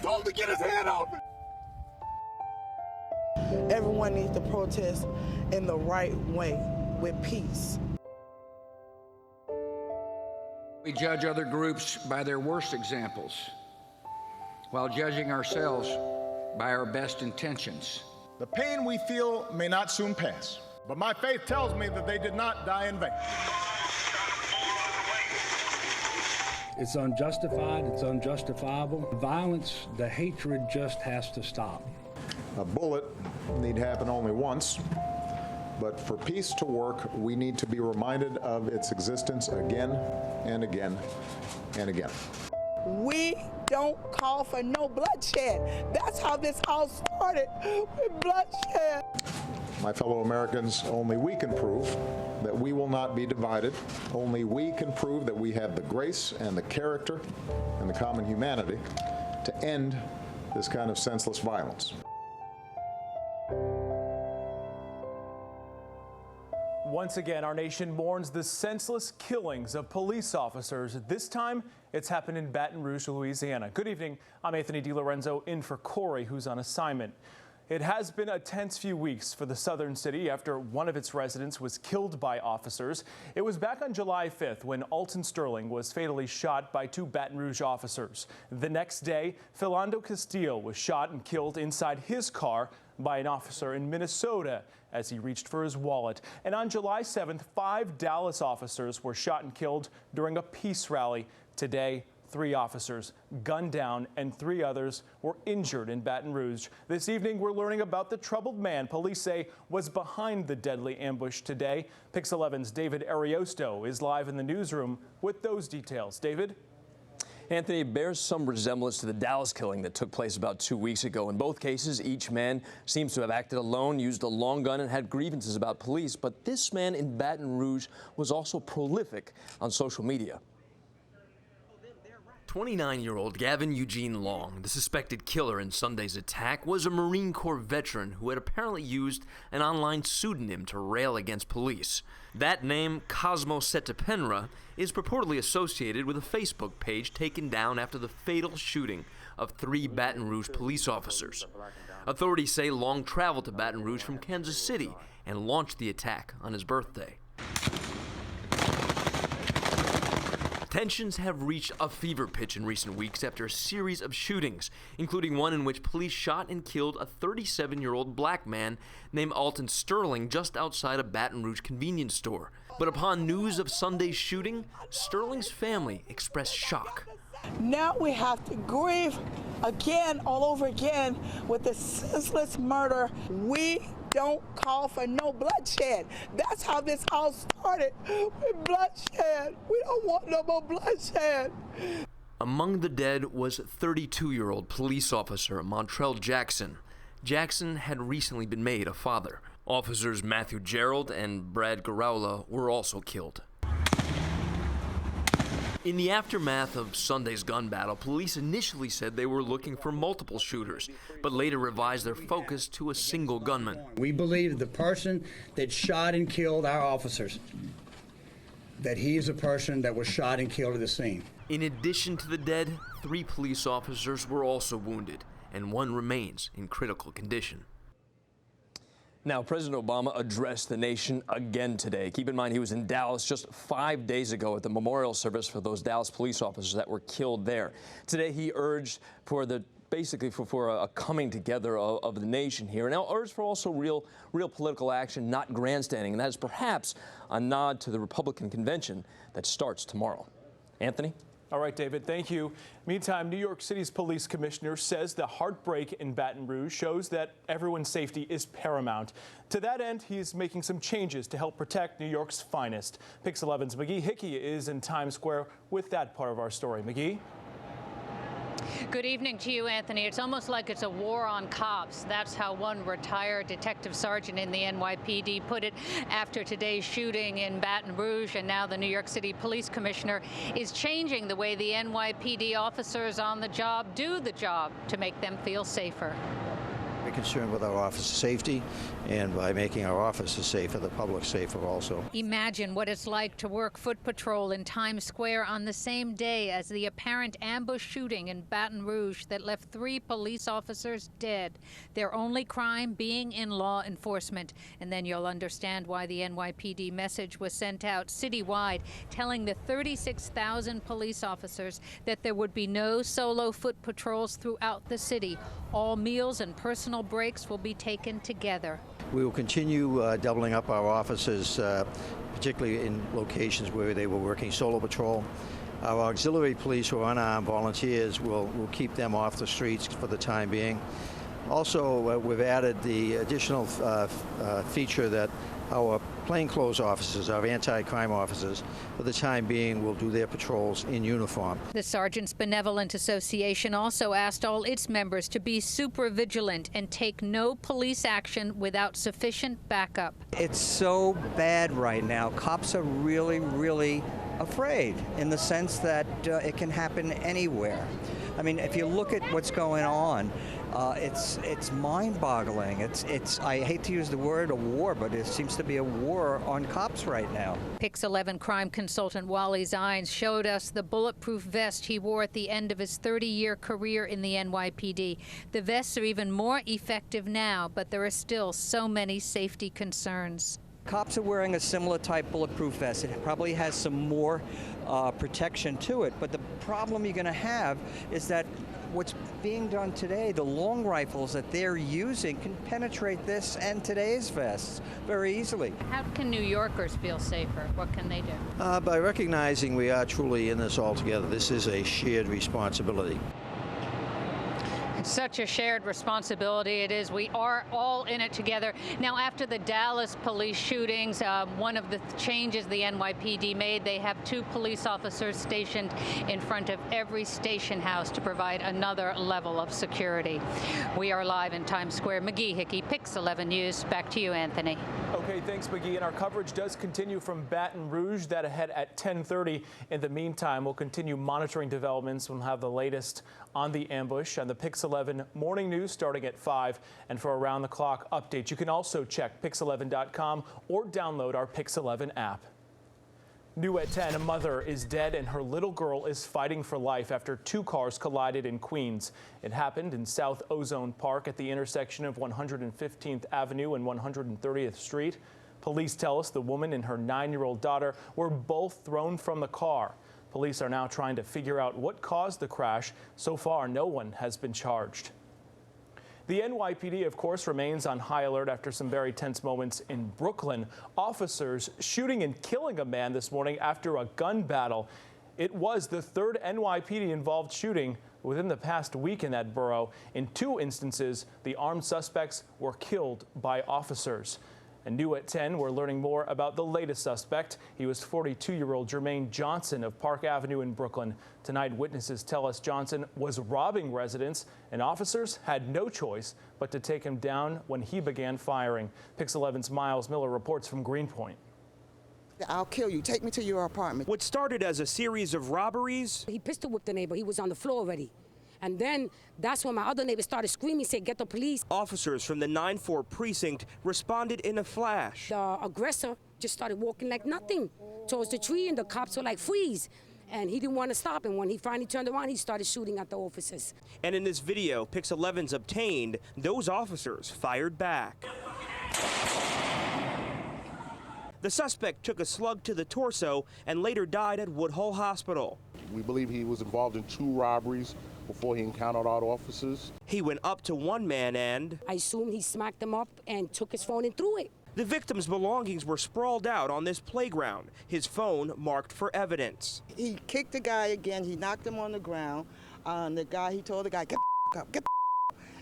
told him to get his hand off it. Everyone needs to protest in the right way, with peace. We judge other groups by their worst examples, while judging ourselves by our best intentions. The pain we feel may not soon pass, but my faith tells me that they did not die in vain. It's unjustified, it's unjustifiable. The violence, the hatred just has to stop. A bullet need happen only once, but for peace to work, we need to be reminded of its existence again and again and again. We don't call for no bloodshed. That's how this all started, with bloodshed. My fellow Americans, only we can prove that we will not be divided. Only we can prove that we have the grace and the character and the common humanity to end this kind of senseless violence. Once again, our nation mourns the senseless killings of police officers. This time, it's happened in Baton Rouge, Louisiana. Good evening. I'm Anthony DiLorenzo, in for Corey, who's on assignment. It has been a tense few weeks for the southern city after one of its residents was killed by officers. It was back on July 5th when Alton Sterling was fatally shot by two Baton Rouge officers. The next day, Philando Castile was shot and killed inside his car by an officer in Minnesota as he reached for his wallet. And on July 7th, 5 Dallas officers were shot and killed during a peace rally. Today, 3 officers gunned down and 3 others were injured in Baton Rouge. This evening, we're learning about the troubled man police say was behind the deadly ambush today. Pix 11's David Ariosto is live in the newsroom with those details. David? Anthony, it bears some resemblance to the Dallas killing that took place about 2 weeks ago. In both cases, each man seems to have acted alone, used a long gun, and had grievances about police. But this man in Baton Rouge was also prolific on social media. 29-year-old Gavin Eugene Long, the suspected killer in Sunday's attack, was a Marine Corps veteran who had apparently used an online pseudonym to rail against police. That name, Cosmo Setapenra, is purportedly associated with a Facebook page taken down after the fatal shooting of 3 Baton Rouge police officers. Authorities say Long traveled to Baton Rouge from Kansas City and launched the attack on his birthday. Tensions have reached a fever pitch in recent weeks after a series of shootings, including one in which police shot and killed a 37-year-old black man named Alton Sterling just outside a Baton Rouge convenience store. But upon news of Sunday's shooting, Sterling's family expressed shock. Now we have to grieve again, all over again, with the senseless murder. We don't call for no bloodshed. That's how this all started, with bloodshed. We don't want no more bloodshed. Among the dead was 32-year-old police officer Montrell Jackson. Jackson had recently been made a father. Officers Matthew Gerald and Brad Garaula were also killed. In the aftermath of Sunday's gun battle, police initially said they were looking for multiple shooters, but later revised their focus to a single gunman. We believe the person that shot and killed our officers, that he is the person that was shot and killed at the scene. In addition to the dead, 3 police officers were also wounded, and 1 remains in critical condition. Now, President Obama addressed the nation again today. Keep in mind, he was in Dallas just 5 days ago at the memorial service for those Dallas police officers that were killed there. Today, he urged for a coming together of the nation here. Now, urged for also real political action, not grandstanding. And that is perhaps a nod to the Republican convention that starts tomorrow. Anthony? All right, David, thank you. Meantime, New York City's police commissioner says the heartbreak in Baton Rouge shows that everyone's safety is paramount. To that end, he's making some changes to help protect New York's finest. Pix 11's McGee Hickey is in Times Square with that part of our story. McGee? Good evening to you, Anthony. It's almost like it's a war on cops. That's how one retired detective sergeant in the NYPD put it after today's shooting in Baton Rouge. And now the New York City Police Commissioner is changing the way the NYPD officers on the job do the job to make them feel safer. We're concerned with our officers' safety, and by making our officers safer, the public safer also. Imagine what it's like to work foot patrol in Times Square on the same day as the apparent ambush shooting in Baton Rouge that left 3 police officers dead. Their only crime being in law enforcement. And then you'll understand why the NYPD message was sent out citywide, telling the 36,000 police officers that there would be no solo foot patrols throughout the city. All meals and personal breaks will be taken together. We will continue doubling up our officers, particularly in locations where they were working solo patrol. Our auxiliary police who are unarmed volunteers, will keep them off the streets for the time being. Also, we've added the additional feature that our plainclothes officers, our anti-crime officers, for the time being will do their patrols in uniform. The Sergeants Benevolent Association also asked all its members to be super vigilant and take no police action without sufficient backup. It's so bad right now. Cops are really afraid in the sense that it can happen anywhere. I mean, if you look at what's going on, it's mind-boggling. It's I hate to use the word a war, but it seems to be a war on cops right now. Pix 11 crime consultant Wally Zines showed us the bulletproof vest he wore at the end of his 30-year career in the NYPD. The vests are even more effective now, but there are still so many safety concerns. Cops are wearing a similar type bulletproof vest. It probably has some more protection to it, but the problem you're going to have is that what's being done today, the long rifles that they're using can penetrate this and today's vests very easily. How can New Yorkers feel safer? What can they do? By recognizing we are truly in this all together. This is a shared responsibility. Such a shared responsibility it is. We are all in it together. Now, after the Dallas police shootings, one of the changes the NYPD made, they have 2 police officers stationed in front of every station house to provide another level of security. We are live in Times Square. McGee Hickey, Pix 11 News. Back to you, Anthony. Okay, thanks, McGee. And our coverage does continue from Baton Rouge. That ahead at 10:30. In the meantime, we'll continue monitoring developments. We'll have the latest on the ambush and the Pix 11 morning news starting at 5. And for around-the-clock updates, you can also check Pix11.com or download our Pix 11 app. New at 10, a mother is dead and her little girl is fighting for life after 2 cars collided in Queens. It happened in South Ozone Park at the intersection of 115th Avenue and 130th Street. Police tell us the woman and her 9-year-old daughter were both thrown from the car. Police are now trying to figure out what caused the crash. So far, no one has been charged. The NYPD, of course, remains on high alert after some very tense moments in Brooklyn. Officers shooting and killing a man this morning after a gun battle. It was the 3rd NYPD-involved shooting within the past week in that borough. In 2 instances, the armed suspects were killed by officers. And new at 10, we're learning more about the latest suspect. He was 42-year-old Jermaine Johnson of Park Avenue in Brooklyn. Tonight, witnesses tell us Johnson was robbing residents, and officers had no choice but to take him down when he began firing. Pix 11's Miles Miller reports from Greenpoint. I'll kill you. Take me to your apartment. What started as a series of robberies. He pistol whipped the neighbor. He was on the floor already. And then that's when my other neighbor started screaming, said, "Get the police." Officers from the 9-4 precinct responded in a flash. The aggressor just started walking like nothing towards the tree, and the cops were like, "Freeze." And he didn't want to stop. And when he finally turned around, he started shooting at the officers. And in this video Pix 11's obtained, those officers fired back. The suspect took a slug to the torso and later died at Woodhull Hospital. We believe he was involved in 2 robberies before he encountered our officers. He went up to one man and I assume he smacked him up and took his phone and threw it. The victim's belongings were sprawled out on this playground, his phone marked for evidence. He kicked the guy again. He knocked him on the ground. He told the guy, "Get the up, get the."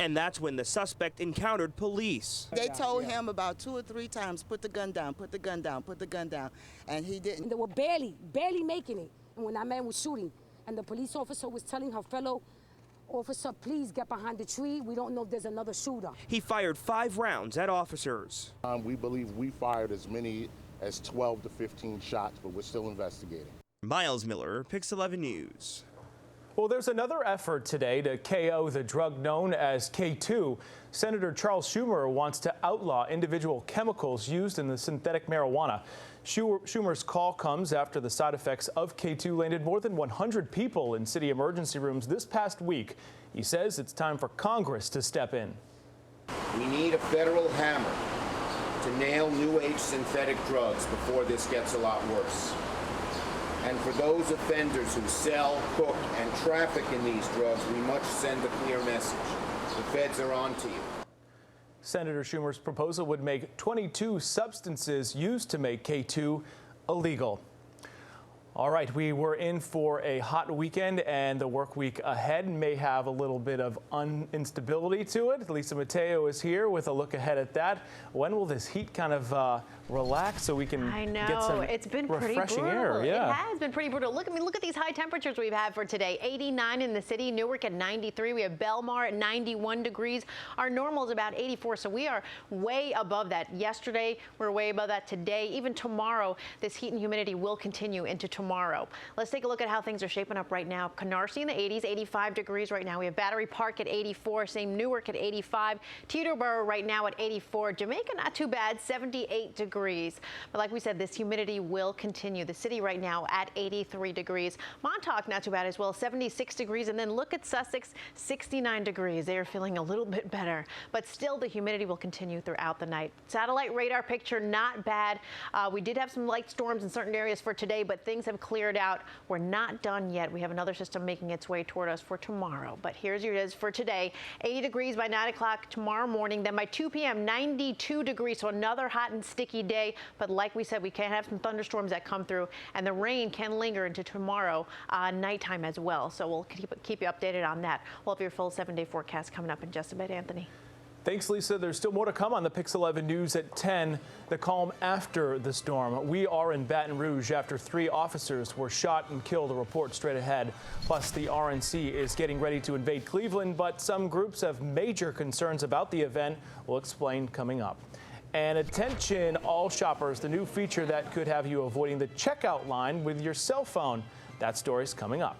And that's when the suspect encountered police. They told him about 2 or 3 times, put the gun down, put the gun down, put the gun down. And he didn't. And they were barely making it. And when that man was shooting, and the police officer was telling her fellow officer, "Please get behind the tree. We don't know if there's another shooter." He fired 5 rounds at officers. We believe we fired as many as 12 to 15 shots, but we're still investigating. Miles Miller, Pix 11 News. Well, there's another effort today to KO the drug known as K2. Senator Charles Schumer wants to outlaw individual chemicals used in the synthetic marijuana. Schumer's call comes after the side effects of K2 landed more than 100 people in city emergency rooms this past week. He says it's time for Congress to step in. We need a federal hammer to nail new age synthetic drugs before this gets a lot worse. And for those offenders who sell, cook, and traffic in these drugs, we must send a clear message. The feds are on to you. Senator Schumer's proposal would make 22 substances used to make K2 illegal. All right, we were in for a hot weekend, and the work week ahead may have a little bit of instability to it. Lisa Mateo is here with a look ahead at that. When will this heat kind of relax so we can get some it's been pretty refreshing brutal. air? Yeah. It has been pretty brutal. Look at these high temperatures we've had for today. 89 in the city, Newark at 93. We have Belmar at 91 degrees. Our normal is about 84, so we are way above that. Yesterday, we're way above that. Today, even tomorrow, this heat and humidity will continue into tomorrow. Let's take a look at how things are shaping up right now. Canarsie in the 80s, 85 degrees right now. We have Battery Park at 84, same Newark at 85. Teterboro right now at 84. Jamaica not too bad, 78 degrees. But like we said, this humidity will continue. The city right now at 83 degrees. Montauk not too bad as well, 76 degrees. And then look at Sussex, 69 degrees. They are feeling a little bit better, but still the humidity will continue throughout the night. Satellite radar picture not bad. We did have some light storms in certain areas for today, but things have cleared out. We're not done yet. We have another system making its way toward us for tomorrow. But here's your is for today. 80 degrees by 9 o'clock tomorrow morning. Then by 2 p.m., 92 degrees. So another hot and sticky day. But like we said, we can have some thunderstorms that come through, and the rain can linger into tomorrow nighttime as well. So we'll keep you updated on that. We'll have your full 7-day forecast coming up in just a bit, Anthony. Thanks, Lisa. There's still more to come on the Pix 11 News at 10. The calm after the storm. We are in Baton Rouge after 3 officers were shot and killed. A report straight ahead. Plus, the RNC is getting ready to invade Cleveland, but some groups have major concerns about the event. We'll explain coming up. And attention, all shoppers, the new feature that could have you avoiding the checkout line with your cell phone. That story's coming up.